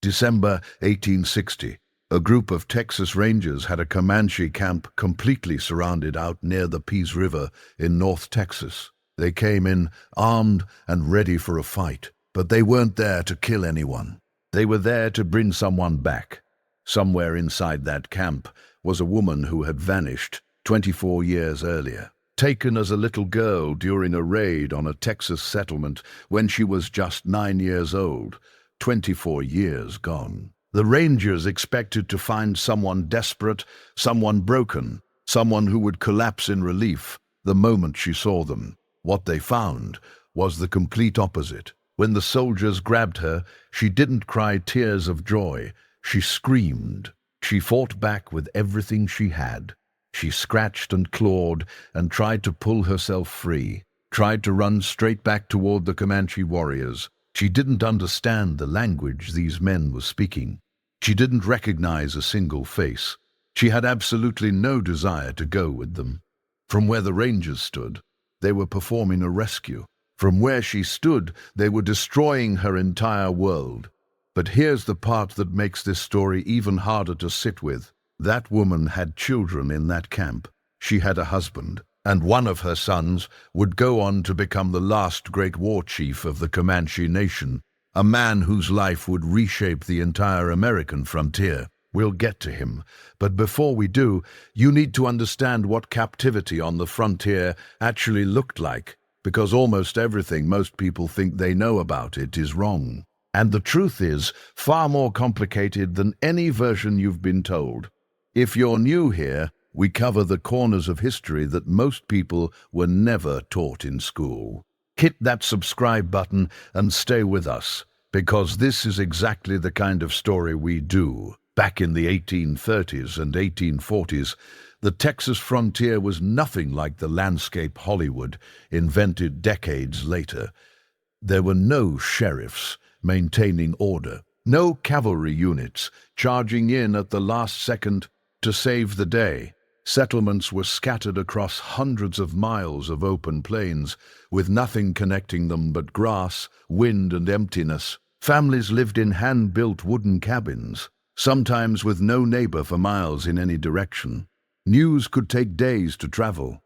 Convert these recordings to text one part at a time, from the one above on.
December 1860. A group of Texas Rangers had a Comanche camp completely surrounded out near the Peace River in North Texas. They came in armed and ready for a fight, but they weren't there to kill anyone. They were there to bring someone back. Somewhere inside that camp was a woman who had vanished 24 years earlier, taken as a little girl during a raid on a Texas settlement when she was just 9 years old, 24 years gone. The Rangers expected to find someone desperate, someone broken, someone who would collapse in relief the moment she saw them. What they found was the complete opposite. When the soldiers grabbed her, she didn't cry tears of joy. She screamed. She fought back with everything she had. She scratched and clawed and tried to pull herself free, tried to run straight back toward the Comanche warriors. She didn't understand the language these men were speaking. She didn't recognize a single face. She had absolutely no desire to go with them. From where the Rangers stood, they were performing a rescue. From where she stood, they were destroying her entire world. But here's the part that makes this story even harder to sit with. That woman had children in that camp. She had a husband, and one of her sons would go on to become the last great war chief of the Comanche Nation, a man whose life would reshape the entire American frontier. We'll get to him, but before we do, you need to understand what captivity on the frontier actually looked like, because almost everything most people think they know about it is wrong. And the truth is far more complicated than any version you've been told. If you're new here, we cover the corners of history that most people were never taught in school. Hit that subscribe button and stay with us, because this is exactly the kind of story we do. Back in the 1830s and 1840s, the Texas frontier was nothing like the landscape Hollywood invented decades later. There were no sheriffs maintaining order, no cavalry units charging in at the last second to save the day. Settlements were scattered across hundreds of miles of open plains, with nothing connecting them but grass, wind, and emptiness. Families lived in hand-built wooden cabins, sometimes with no neighbor for miles in any direction. News could take days to travel,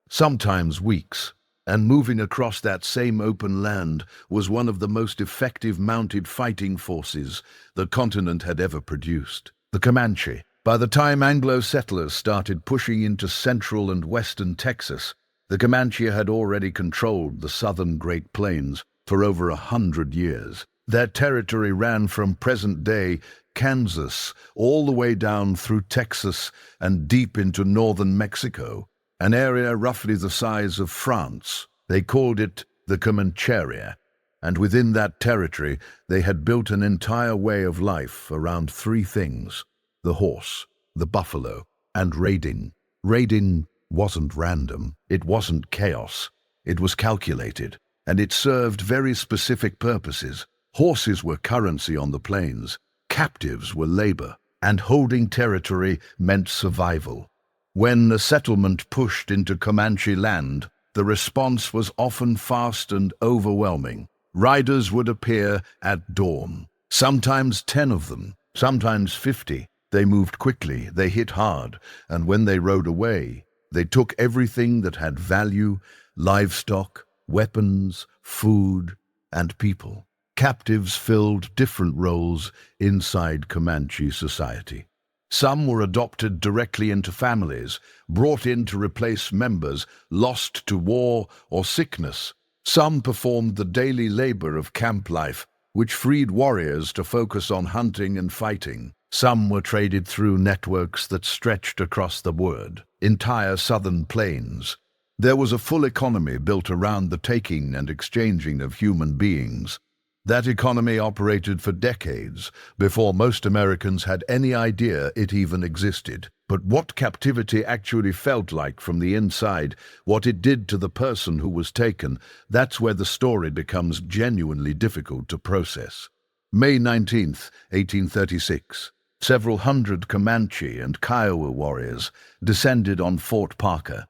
sometimes weeks, and moving across that same open land was one of the most effective mounted fighting forces the continent had ever produced. The Comanche. By the time Anglo settlers started pushing into central and western Texas, the Comanche had already controlled the southern Great Plains for over 100 years. Their territory ran from present-day Kansas all the way down through Texas and deep into northern Mexico, an area roughly the size of France. They called it the Comancheria, and within that territory they had built an entire way of life around three things: the horse, the buffalo, and raiding. Raiding wasn't random, it wasn't chaos, it was calculated, and it served very specific purposes. Horses were currency on the plains, captives were labor, and holding territory meant survival. When a settlement pushed into Comanche land, the response was often fast and overwhelming. Riders would appear at dawn, sometimes 10 of them, sometimes 50. They moved quickly, they hit hard, and when they rode away, they took everything that had value: livestock, weapons, food, and people. Captives filled different roles inside Comanche society. Some were adopted directly into families, brought in to replace members lost to war or sickness. Some performed the daily labor of camp life, which freed warriors to focus on hunting and fighting. Some were traded through networks that stretched across the entire southern plains. There was a full economy built around the taking and exchanging of human beings. That economy operated for decades before most Americans had any idea it even existed. But what captivity actually felt like from the inside, what it did to the person who was taken, that's where the story becomes genuinely difficult to process. May 19th, 1836. Several hundred Comanche and Kiowa warriors descended on Fort Parker,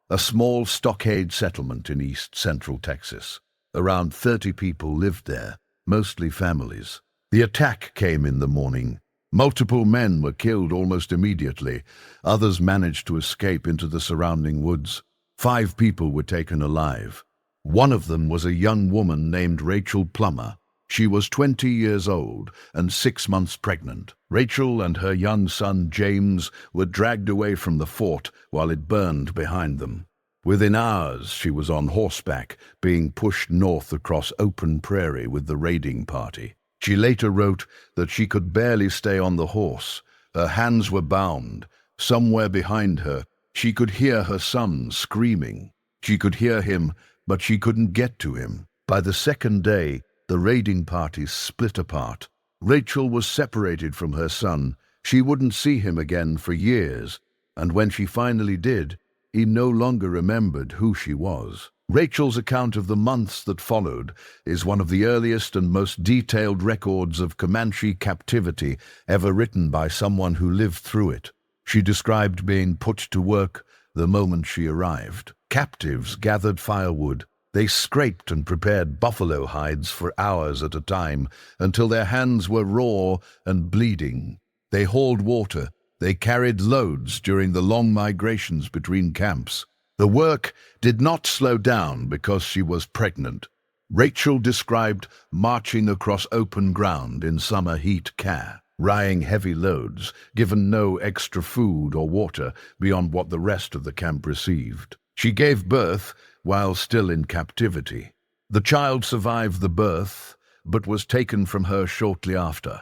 a small stockade settlement in east central Texas. Around 30 people lived there, mostly families. The attack came in the morning. Multiple men were killed almost immediately. Others managed to escape into the surrounding woods. 5 people were taken alive. One of them was a young woman named Rachel Plummer. She was 20 years old and 6 months pregnant. Rachel and her young son James were dragged away from the fort while it burned behind them. Within hours, she was on horseback, being pushed north across open prairie with the raiding party. She later wrote that she could barely stay on the horse. Her hands were bound. Somewhere behind her, she could hear her son screaming. She could hear him, but she couldn't get to him. By the second day, the raiding party split apart. Rachel was separated from her son. She wouldn't see him again for years, and when she finally did, he no longer remembered who she was. Rachel's account of the months that followed is one of the earliest and most detailed records of Comanche captivity ever written by someone who lived through it. She described being put to work the moment she arrived. Captives gathered firewood. They scraped and prepared buffalo hides for hours at a time until their hands were raw and bleeding. They hauled water. They carried loads during the long migrations between camps. The work did not slow down because she was pregnant. Rachel described marching across open ground in summer heat, carrying heavy loads, given no extra food or water beyond what the rest of the camp received. She gave birth while still in captivity. The child survived the birth, but was taken from her shortly after.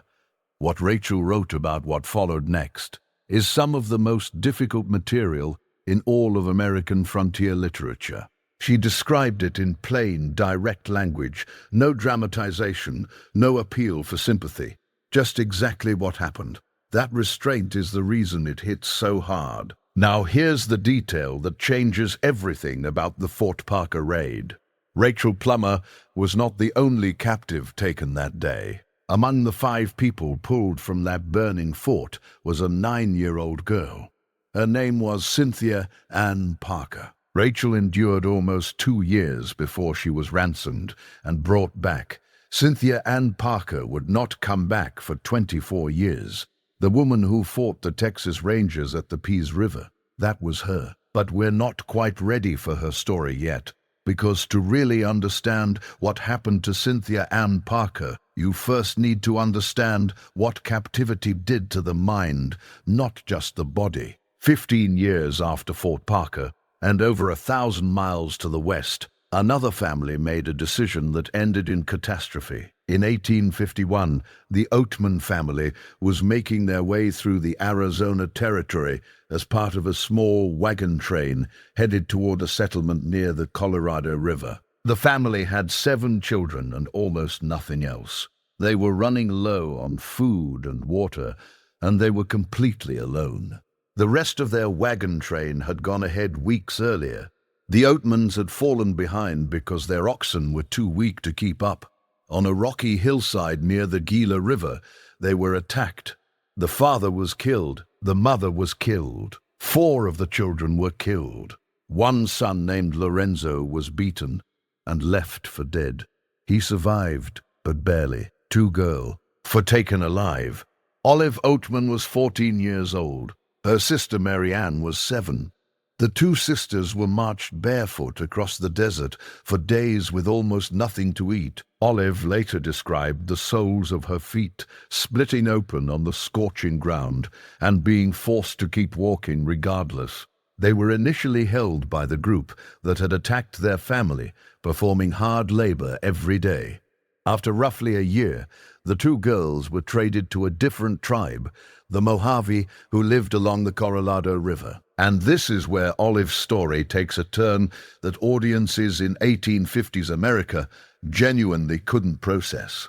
What Rachel wrote about what followed next is some of the most difficult material in all of American frontier literature. She described it in plain, direct language, no dramatization, no appeal for sympathy, just exactly what happened. That restraint is the reason it hits so hard. Now here's the detail that changes everything about the Fort Parker raid. Rachel Plummer was not the only captive taken that day. Among the 5 people pulled from that burning fort was a 9-year-old girl. Her name was Cynthia Ann Parker. Rachel endured almost 2 years before she was ransomed and brought back. Cynthia Ann Parker would not come back for 24 years. The woman who fought the Texas Rangers at the Peace River, that was her. But we're not quite ready for her story yet, because to really understand what happened to Cynthia Ann Parker, you first need to understand what captivity did to the mind, not just the body. 15 years after Fort Parker, and over 1,000 miles to the west, another family made a decision that ended in catastrophe. In 1851, the Oatman family was making their way through the Arizona Territory as part of a small wagon train headed toward a settlement near the Colorado River. The family had 7 children and almost nothing else. They were running low on food and water, and they were completely alone. The rest of their wagon train had gone ahead weeks earlier. The Oatmans had fallen behind because their oxen were too weak to keep up. On a rocky hillside near the Gila River, they were attacked. The father was killed. The mother was killed. 4 of the children were killed. One son named Lorenzo was beaten and left for dead. He survived, but barely. 2 girls were taken alive. Olive Oatman was 14 years old. Her sister Mary Ann was 7. The 2 sisters were marched barefoot across the desert for days with almost nothing to eat. Olive later described the soles of her feet splitting open on the scorching ground and being forced to keep walking regardless. They were initially held by the group that had attacked their family, performing hard labor every day. After roughly a year, the 2 girls were traded to a different tribe, the Mojave, who lived along the Colorado River. And this is where Olive's story takes a turn that audiences in 1850s America genuinely couldn't process.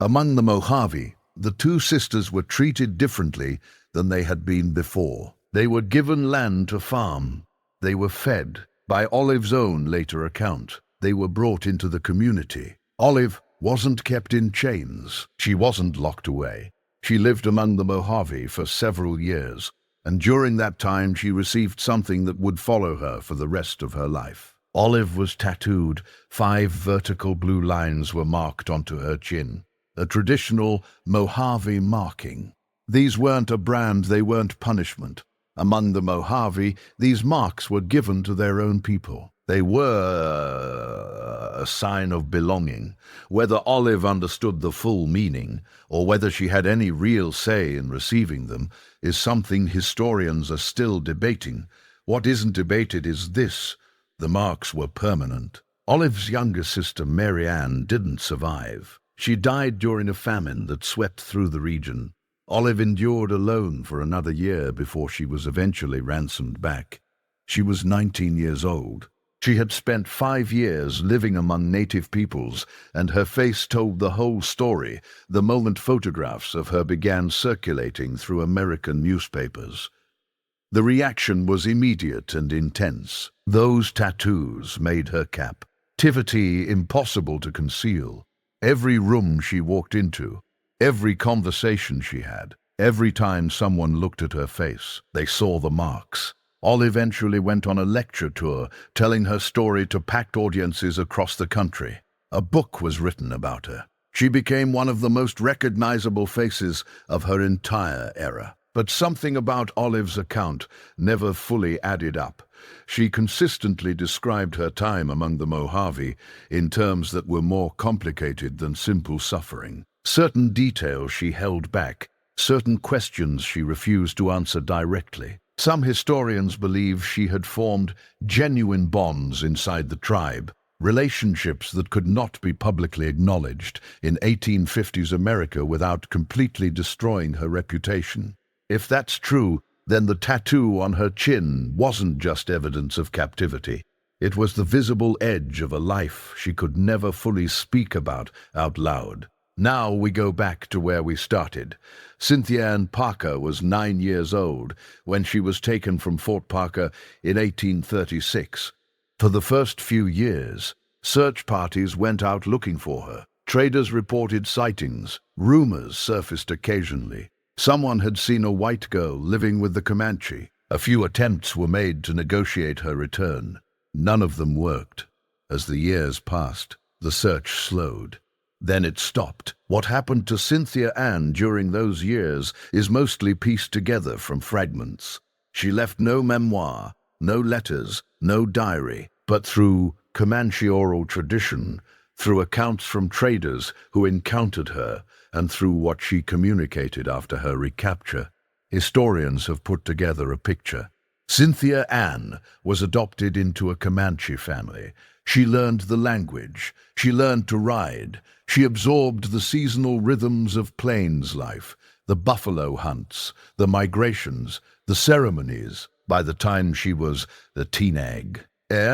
Among the Mojave, the 2 sisters were treated differently than they had been before. They were given land to farm. They were fed. By Olive's own later account, they were brought into the community. Olive wasn't kept in chains. She wasn't locked away. She lived among the Mojave for several years, and during that time she received something that would follow her for the rest of her life. Olive was tattooed. 5 vertical blue lines were marked onto her chin. a traditional Mojave marking. These weren't a brand, they weren't punishment. Among the Mojave, these marks were given to their own people. They were a sign of belonging. Whether Olive understood the full meaning, or whether she had any real say in receiving them, is something historians are still debating. What isn't debated is this: the marks were permanent. Olive's younger sister, Mary Ann, didn't survive. She died during a famine that swept through the region. Olive endured alone for another year before she was eventually ransomed back. She was 19 years old. She had spent 5 years living among native peoples, and her face told the whole story the moment photographs of her began circulating through American newspapers. The reaction was immediate and intense. Those tattoos made her captivity impossible to conceal. Every room she walked into, every conversation she had, every time someone looked at her face, they saw the marks. Olive eventually went on a lecture tour, telling her story to packed audiences across the country. A book was written about her. She became one of the most recognizable faces of her entire era. But something about Olive's account never fully added up. She consistently described her time among the Mojave in terms that were more complicated than simple suffering. Certain details she held back, certain questions she refused to answer directly. Some historians believe she had formed genuine bonds inside the tribe, relationships that could not be publicly acknowledged in 1850s America without completely destroying her reputation. If that's true, then the tattoo on her chin wasn't just evidence of captivity. It was the visible edge of a life she could never fully speak about out loud. Now we go back to where we started. Cynthia Ann Parker was 9 years old when she was taken from Fort Parker in 1836. For the first few years, search parties went out looking for her. Traders reported sightings. Rumors surfaced occasionally. Someone had seen a white girl living with the Comanche. A few attempts were made to negotiate her return. None of them worked. As the years passed, the search slowed. Then it stopped. What happened to Cynthia Ann during those years is mostly pieced together from fragments. She left no memoir, no letters, no diary, but through Comanche oral tradition, through accounts from traders who encountered her, and through what she communicated after her recapture, historians have put together a picture. Cynthia Ann was adopted into a Comanche family. She learned the language. She learned to ride. She absorbed the seasonal rhythms of plains life, the buffalo hunts, the migrations, the ceremonies. By the time she was a teenage,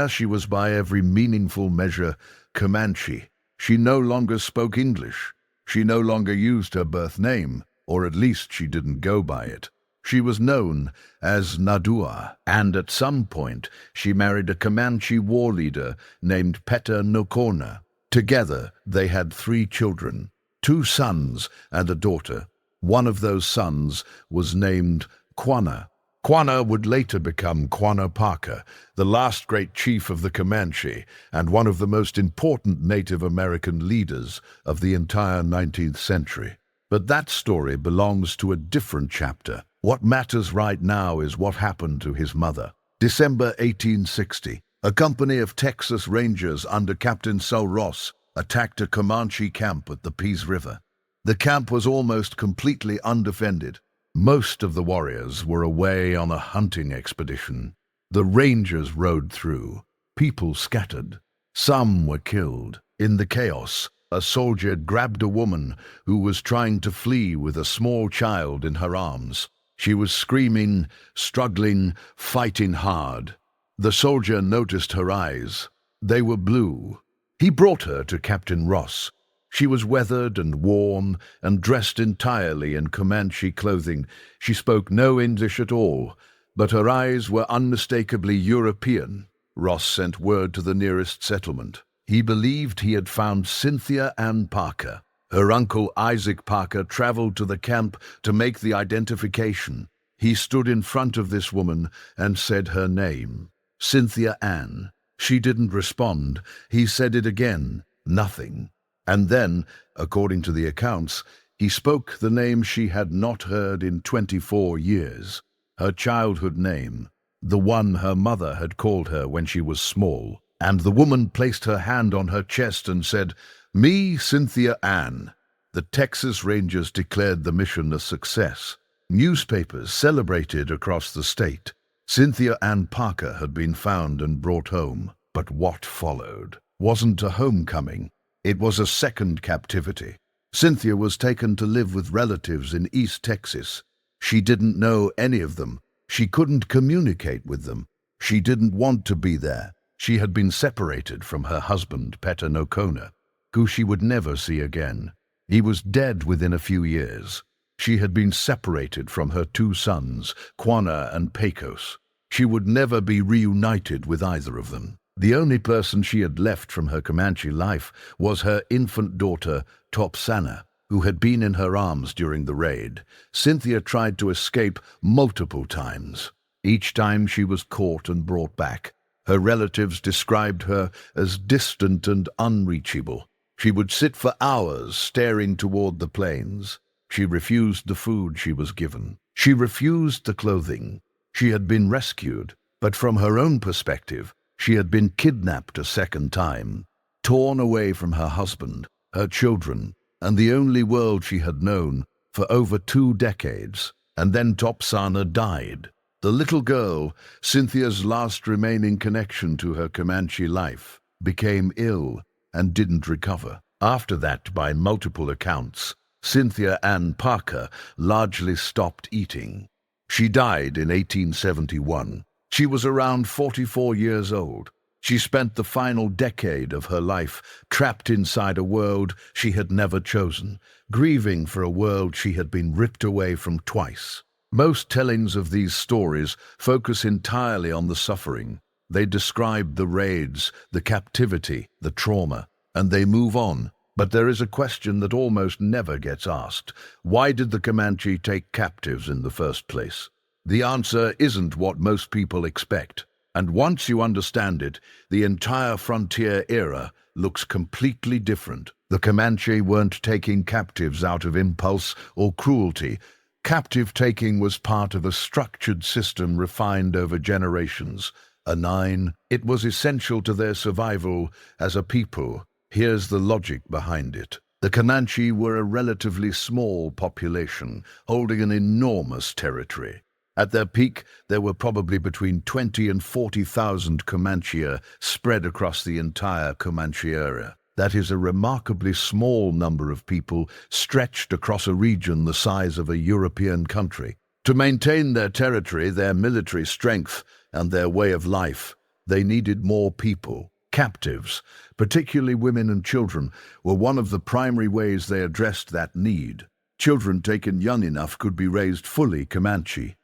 she was by every meaningful measure Comanche. She no longer spoke English. She no longer used her birth name, or at least she didn't go by it. She was known as Nadua, and at some point she married a Comanche war leader named Peta Nocona. Together they had 3 children, 2 sons and a daughter. One of those sons was named Quanah. Quanah would later become Quanah Parker, the last great chief of the Comanche and one of the most important Native American leaders of the entire 19th century. But that story belongs to a different chapter. What matters right now is what happened to his mother. December 1860, a company of Texas Rangers under Captain Saul Ross attacked a Comanche camp at the Peace River. The camp was almost completely undefended. Most of the warriors were away on a hunting expedition. The Rangers rode through. People scattered. Some were killed. In the chaos, a soldier grabbed a woman who was trying to flee with a small child in her arms. She was screaming, struggling, fighting hard. The soldier noticed her eyes. They were blue. He brought her to Captain Ross. She was weathered and worn and dressed entirely in Comanche clothing. She spoke no English at all, but her eyes were unmistakably European. Ross sent word to the nearest settlement. He believed he had found Cynthia Ann Parker. Her uncle Isaac Parker traveled to the camp to make the identification. He stood in front of this woman and said her name, Cynthia Ann. She didn't respond. He said it again. Nothing. And then, according to the accounts, he spoke the name she had not heard in 24 years, her childhood name, the one her mother had called her when she was small. And the woman placed her hand on her chest and said, "Me, Cynthia Ann." The Texas Rangers declared the mission a success. Newspapers celebrated across the state. Cynthia Ann Parker had been found and brought home. But what followed wasn't a homecoming. It was a second captivity. Cynthia was taken to live with relatives in East Texas. She didn't know any of them. She couldn't communicate with them. She didn't want to be there. She had been separated from her husband, Peter Nocona, who she would never see again. He was dead within a few years. She had been separated from her two sons, Quanah and Pecos. She would never be reunited with either of them. The only person she had left from her Comanche life was her infant daughter, Topsana, who had been in her arms during the raid. Cynthia tried to escape multiple times. Each time she was caught and brought back. Her relatives described her as distant and unreachable. She would sit for hours staring toward the plains. She refused the food she was given. She refused the clothing. She had been rescued, but from her own perspective, she had been kidnapped a second time, torn away from her husband, her children, and the only world she had known for over 2 decades. And then Topsana died. The little girl, Cynthia's last remaining connection to her Comanche life, became ill and didn't recover. After that, by multiple accounts, Cynthia Ann Parker largely stopped eating. She died in 1871. She was around 44 years old. She spent the final decade of her life trapped inside a world she had never chosen, grieving for a world she had been ripped away from twice. Most tellings of these stories focus entirely on the suffering. They describe the raids, the captivity, the trauma, and they move on. But there is a question that almost never gets asked. Why did the Comanche take captives in the first place? The answer isn't what most people expect. And once you understand it, the entire frontier era looks completely different. The Comanche weren't taking captives out of impulse or cruelty. Captive taking was part of a structured system refined over generations. It was essential to their survival as a people. Here's the logic behind it. The Comanche were a relatively small population, holding an enormous territory. At their peak, there were probably between 20 and 40,000 Comanche spread across the entire Comanche area. That is a remarkably small number of people stretched across a region the size of a European country. To maintain their territory, their military strength, and their way of life, they needed more people. Captives, particularly women and children, were one of the primary ways they addressed that need. Children taken young enough could be raised fully Comanche.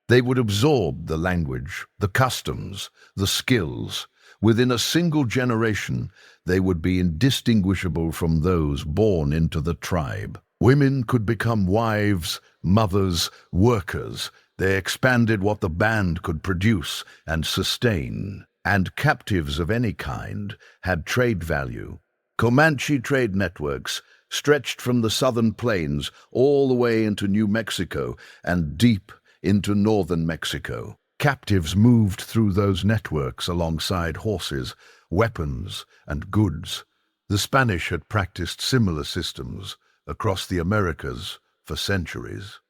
They would absorb the language, the customs, the skills. Within a single generation, they would be indistinguishable from those born into the tribe. Women could become wives, mothers, workers. They expanded what the band could produce and sustain. And captives of any kind had trade value. Comanche trade networks stretched from the southern plains all the way into New Mexico and deep into northern Mexico. Captives moved through those networks alongside horses, weapons, and goods. The Spanish had practiced similar systems across the Americas for centuries.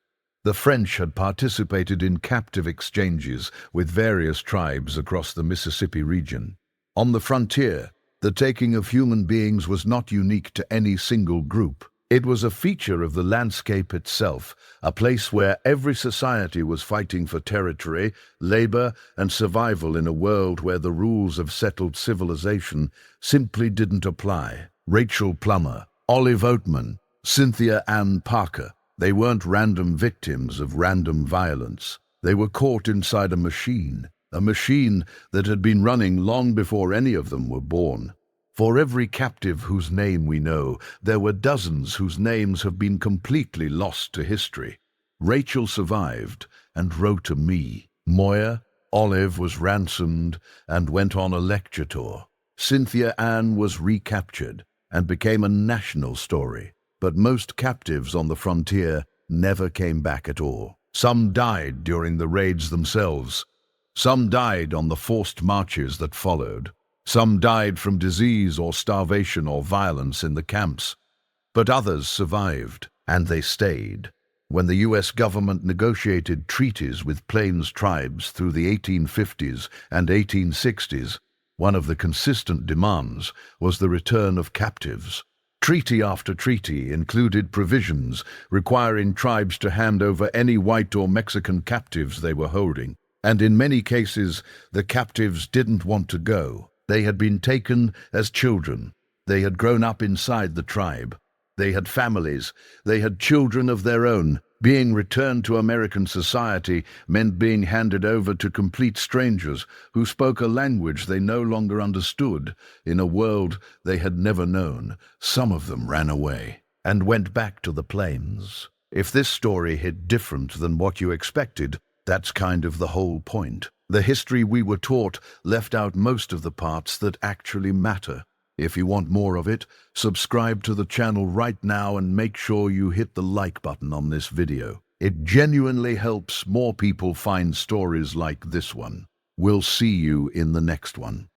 The French had participated in captive exchanges with various tribes across the Mississippi region. On the frontier, the taking of human beings was not unique to any single group. It was a feature of the landscape itself, a place where every society was fighting for territory, labor, and survival in a world where the rules of settled civilization simply didn't apply. Rachel Plummer, Olive Oatman, Cynthia Ann Parker, they weren't random victims of random violence. They were caught inside a machine that had been running long before any of them were born. For every captive whose name we know, there were dozens whose names have been completely lost to history. Rachel survived and wrote to me. Moya, Olive, was ransomed and went on a lecture tour. Cynthia Ann was recaptured and became a national story. But most captives on the frontier never came back at all. Some died during the raids themselves. Some died on the forced marches that followed. Some died from disease or starvation or violence in the camps. But others survived, and they stayed. When the U.S. government negotiated treaties with Plains tribes through the 1850s and 1860s, one of the consistent demands was the return of captives. Treaty after treaty included provisions requiring tribes to hand over any white or Mexican captives they were holding. And in many cases, the captives didn't want to go. They had been taken as children. They had grown up inside the tribe. They had families. They had children of their own. Being returned to American society meant being handed over to complete strangers who spoke a language they no longer understood in a world they had never known. Some of them ran away and went back to the plains. If this story hit different than what you expected, that's kind of the whole point. The history we were taught left out most of the parts that actually matter. If you want more of it, subscribe to the channel right now and make sure you hit the like button on this video. It genuinely helps more people find stories like this one. We'll see you in the next one.